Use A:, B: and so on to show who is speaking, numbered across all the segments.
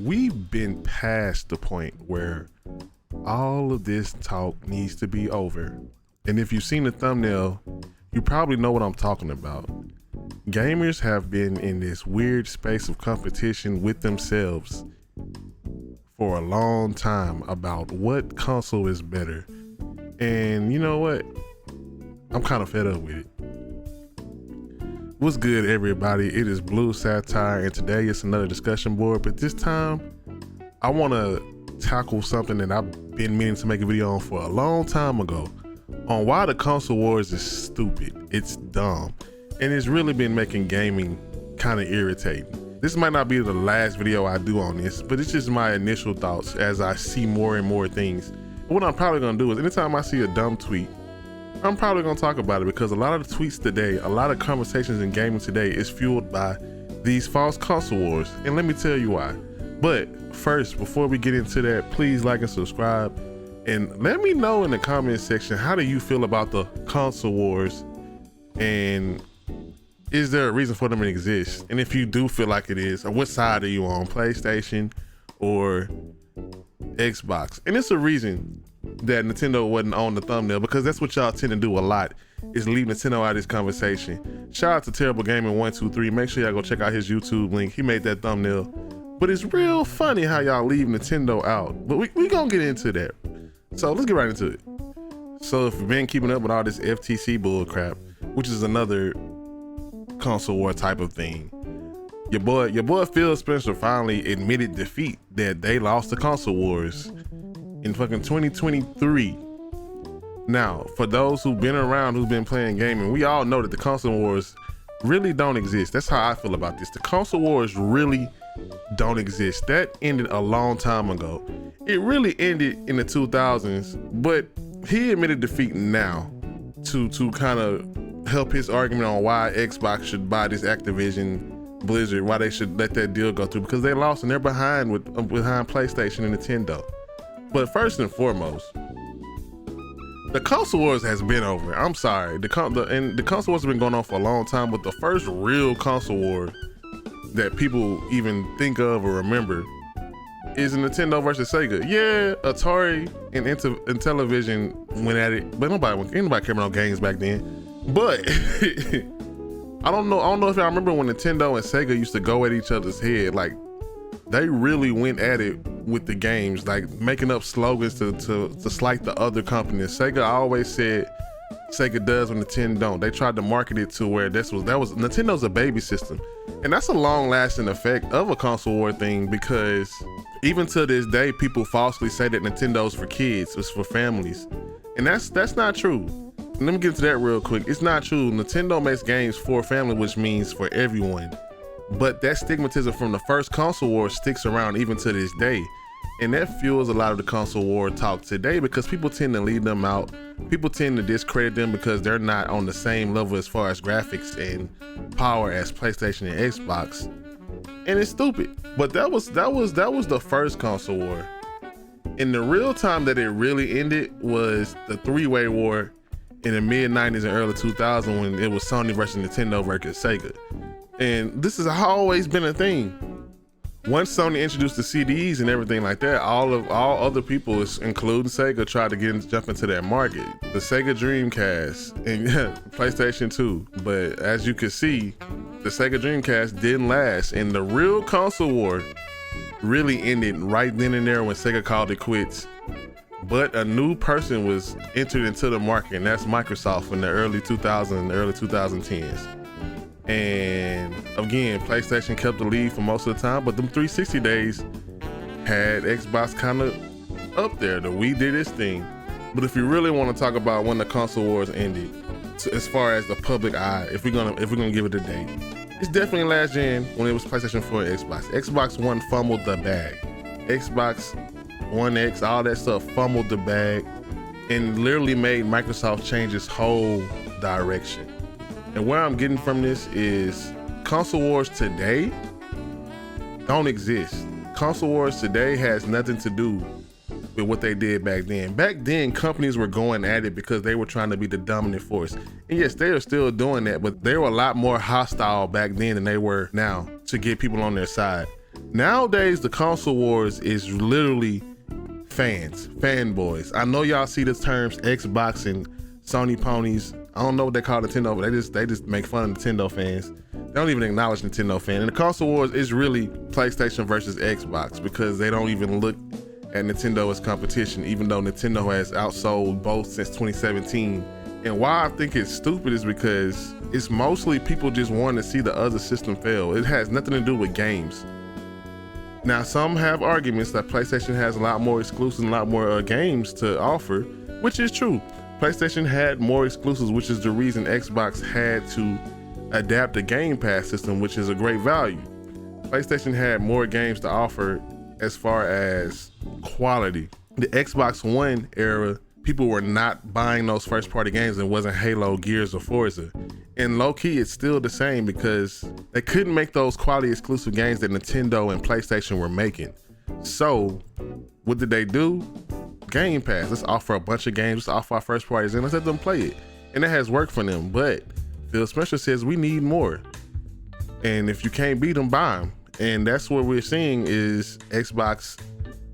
A: we've been past the point where all of this talk needs to be over. And if you've seen the thumbnail, you probably know what I'm talking about. Gamers have been in this weird space of competition with themselves for a long time about what console is better. And you know what? I'm kind of fed up with it. What's good, everybody? It is Blue Satire, and today it's another discussion board, but this time I want to tackle something that I've been meaning to make a video on for a long time ago, on why the console wars is stupid, it's dumb, and it's really been making gaming kind of irritating. This might not be the last video I do on this, but it's just my initial thoughts as I see more and more things. What I'm probably gonna do is anytime I see a dumb tweet, I'm probably gonna talk about it, because a lot of the tweets today, a lot of conversations in gaming today is fueled by these false console wars, and let me tell you why. But first, before we get into that, please like and subscribe, and let me know in the comment section, how do you feel about the console wars, and is there a reason for them to exist? And if you do feel like it is, what side are you on, PlayStation or Xbox? And it's a reason that Nintendo wasn't on the thumbnail, because that's what y'all tend to do a lot, is leave Nintendo out of this conversation. Shout out to Terrible Gaming 123. Make sure y'all go check out his YouTube link. He made that thumbnail. But it's real funny how y'all leave Nintendo out. But we gonna get into that. So let's get right into it. So if you've been keeping up with all this FTC bull crap, which is another console war type of thing, your boy Phil Spencer finally admitted defeat, that they lost the console wars in fucking 2023. Now, for those who've been around, who've been playing gaming, we all know that the console wars really don't exist. That's how I feel about this. The console wars really don't exist. That ended a long time ago. It really ended in the 2000s, but he admitted defeat now to kind of help his argument on why Xbox should buy this Activision Blizzard, why they should let that deal go through, because they lost and they're behind behind PlayStation and Nintendo. But first and foremost, the console wars has been over. I'm sorry, the console wars have been going on for a long time, but the first real console war that people even think of or remember is Nintendo versus Sega. Yeah, Atari and Intellivision went at it, but anybody cared about games back then. But I don't know if y'all remember when Nintendo and Sega used to go at each other's head. Like, they really went at it with the games, like making up slogans to slight the other companies. Sega always said Sega does when Nintendo don't. They tried to market it to where that was Nintendo's a baby system. And that's a long lasting effect of a console war thing, because even to this day, people falsely say that Nintendo's for kids, it's for families. And that's not true. Let me get into that real quick. It's not true. Nintendo makes games for family, which means for everyone. But that stigmatism from the first console war sticks around even to this day. And that fuels a lot of the console war talk today, because people tend to leave them out. People tend to discredit them because they're not on the same level as far as graphics and power as PlayStation and Xbox. And it's stupid. But that was the first console war. And the real time that it really ended was the three-way war in the mid 90s and early 2000s, when it was Sony versus Nintendo versus Sega. And this has always been a thing. Once Sony introduced the CDs and everything like that, all other people, including Sega, tried to jump into that market. The Sega Dreamcast and PlayStation 2. But as you can see, the Sega Dreamcast didn't last, and the real console war really ended right then and there when Sega called it quits. But a new person was entered into the market, and that's Microsoft in the early 2000s and the early 2010s. And again, PlayStation kept the lead for most of the time, but them 360 days had Xbox kind of up there. The Wii did its thing. But if you really want to talk about when the console wars ended, as far as the public eye, if we're gonna give it a date, it's definitely last gen when it was PlayStation 4 and Xbox. Xbox One fumbled the bag. Xbox One X, all that stuff fumbled the bag, and literally made Microsoft change its whole direction. And where I'm getting from this is console wars today don't exist. Console wars today has nothing to do with what they did back then. Back then, companies were going at it because they were trying to be the dominant force. And yes, they are still doing that, but they were a lot more hostile back then than they were now to get people on their side. Nowadays, the console wars is literally fanboys. I know y'all see the terms Xbox and Sony ponies. I don't know what they call Nintendo, but they just make fun of Nintendo fans. They don't even acknowledge Nintendo fans. And the console wars is really PlayStation versus Xbox, because they don't even look at Nintendo as competition, even though Nintendo has outsold both since 2017. And why I think it's stupid is because it's mostly people just wanting to see the other system fail. It has nothing to do with games. Now, some have arguments that PlayStation has a lot more exclusives and a lot more games to offer, which is true. PlayStation had more exclusives, which is the reason Xbox had to adapt the Game Pass system, which is a great value. PlayStation had more games to offer as far as quality. The Xbox One era, people were not buying those first party games. It wasn't Halo, Gears, or Forza. And low key, it's still the same because they couldn't make those quality exclusive games that Nintendo and PlayStation were making. So what did they do? Game Pass. Let's offer a bunch of games. Let's offer our first parties and let's let them play it. And it has worked for them. But Phil Spencer says we need more. And if you can't beat them, buy them. And that's what we're seeing is Xbox,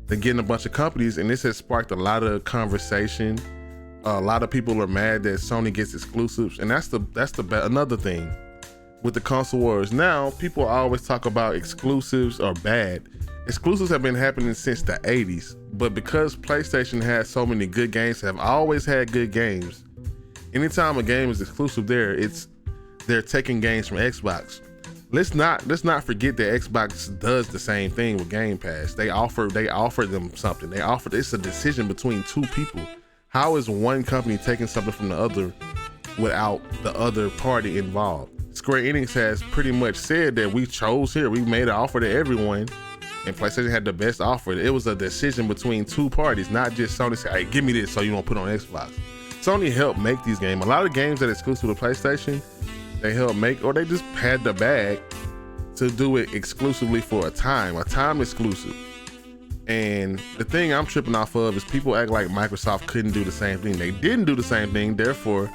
A: they're getting a bunch of companies, and this has sparked a lot of conversation. A lot of people are mad that Sony gets exclusives, and that's another thing with the console wars. Now, people always talk about exclusives are bad. Exclusives have been happening since the 80s, but because PlayStation has so many good games, have always had good games. Anytime a game is exclusive they're taking games from Xbox. Let's not forget that Xbox does the same thing with Game Pass. They offer them something. It's a decision between two people. How is one company taking something from the other without the other party involved? Square Enix has pretty much said that we chose here. We made an offer to everyone, and PlayStation had the best offer. It was a decision between two parties, not just Sony said, hey, give me this so you won't put it on Xbox. Sony helped make these games. A lot of games that are exclusive to PlayStation, they helped make, or they just had the bag to do it exclusively for a time exclusive. And the thing I'm tripping off of is people act like Microsoft couldn't do the same thing. They didn't do the same thing, therefore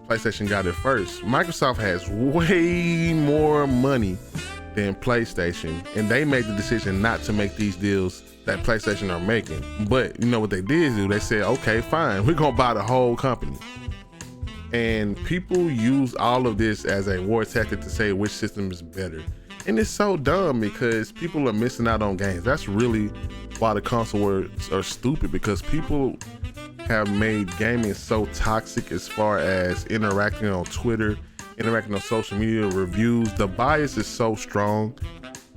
A: PlayStation got it first. Microsoft has way more money than PlayStation, and they made the decision not to make these deals that PlayStation are making. But you know what they did do? They said, okay, fine, we're gonna buy the whole company. And people use all of this as a war tactic to say which system is better. And it's so dumb because people are missing out on games. That's really why the console wars are stupid, because people have made gaming so toxic as far as interacting on Twitter, interacting on social media, reviews. The bias is so strong,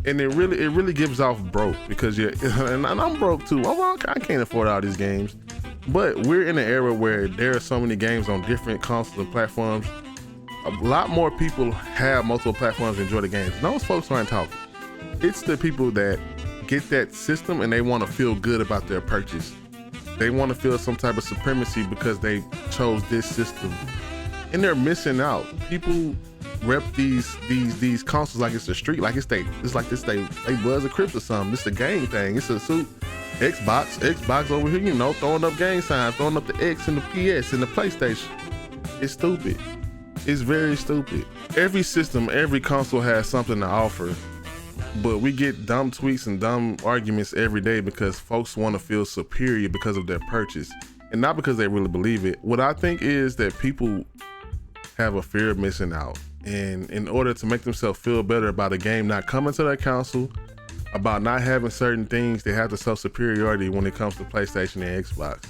A: and it really gives off broke, because and I'm broke too. I can't afford all these games. But we're in an era where there are so many games on different consoles and platforms. A lot more people have multiple platforms to enjoy the games. Those folks aren't talking. It's the people that get that system and they want to feel good about their purchase. They want to feel some type of supremacy because they chose this system, and they're missing out. People rep these consoles like it's the street, like they Bloods or Crips or something. It's a game thing. It's a suit. Xbox over here, throwing up gang signs, throwing up the X and the PS and the PlayStation. It's stupid. It's very stupid. Every system, every console has something to offer, but we get dumb tweets and dumb arguments every day because folks want to feel superior because of their purchase and not because they really believe it. What I think is that people have a fear of missing out, and in order to make themselves feel better about a game not coming to their console, about not having certain things, they have to show superiority when it comes to PlayStation and Xbox.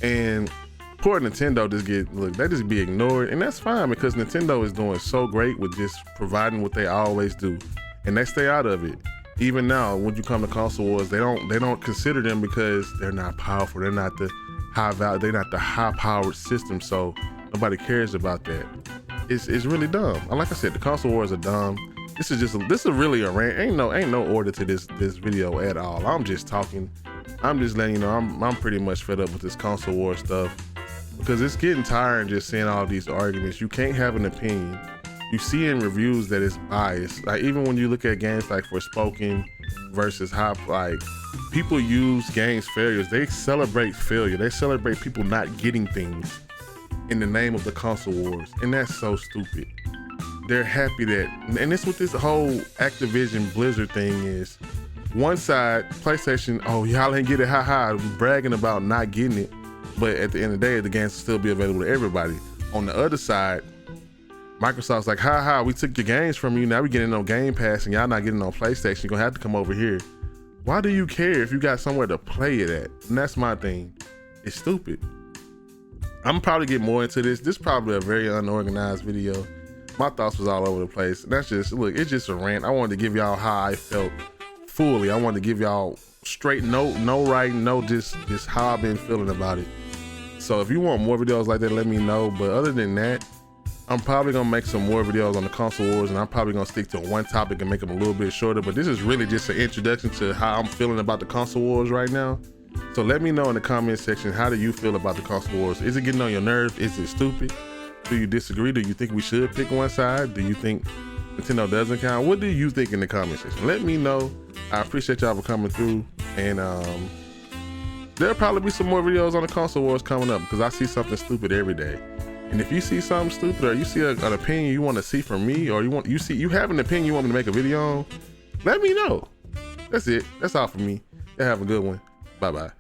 A: And poor Nintendo they just be ignored, and that's fine because Nintendo is doing so great with just providing what they always do, and they stay out of it. Even now, when you come to console wars, they don't consider them because they're not powerful. They're not the high value. They're not the high powered system, so nobody cares about that. It's really dumb. Like I said, the console wars are dumb. This is really a rant. Ain't no order to this video at all. I'm just talking. I'm just letting you know I'm pretty much fed up with this console war stuff, because it's getting tiring just seeing all these arguments. You can't have an opinion. You see in reviews that it's biased. Like even when you look at games like Forspoken versus like people use games failures. They celebrate failure. They celebrate people not getting things in the name of the console wars, and that's so stupid. they're happy that, and this what this whole Activision Blizzard thing is. One side, PlayStation, oh, y'all ain't get it, haha, bragging about not getting it. But at the end of the day, the games will still be available to everybody. On the other side, Microsoft's like, haha, we took your games from you. Now we getting on Game Pass and y'all not getting on PlayStation. You're gonna have to come over here. Why do you care if you got somewhere to play it at? And that's my thing. It's stupid. I'm probably get more into this. This is probably a very unorganized video. My thoughts was all over the place. That's just, look, it's just a rant. I wanted to give y'all how I felt fully. I wanted to give y'all straight, no writing, no just how I've been feeling about it. So if you want more videos like that, let me know. But other than that, I'm probably gonna make some more videos on the console wars, and I'm probably gonna stick to one topic and make them a little bit shorter. But this is really just an introduction to how I'm feeling about the console wars right now. So let me know in the comment section, how do you feel about the console wars? Is it getting on your nerves? Is it stupid? Do you disagree? Do you think we should pick one side? Do you think Nintendo doesn't count? What do you think in the comment section? Let me know. I appreciate y'all for coming through, and there'll probably be some more videos on the console wars coming up, because I see something stupid every day. And if you see something stupid, or you see an opinion you want to see from me, or you have an opinion you want me to make a video on, let me know. That's it. That's all for me. Y'all have a good one. Bye bye.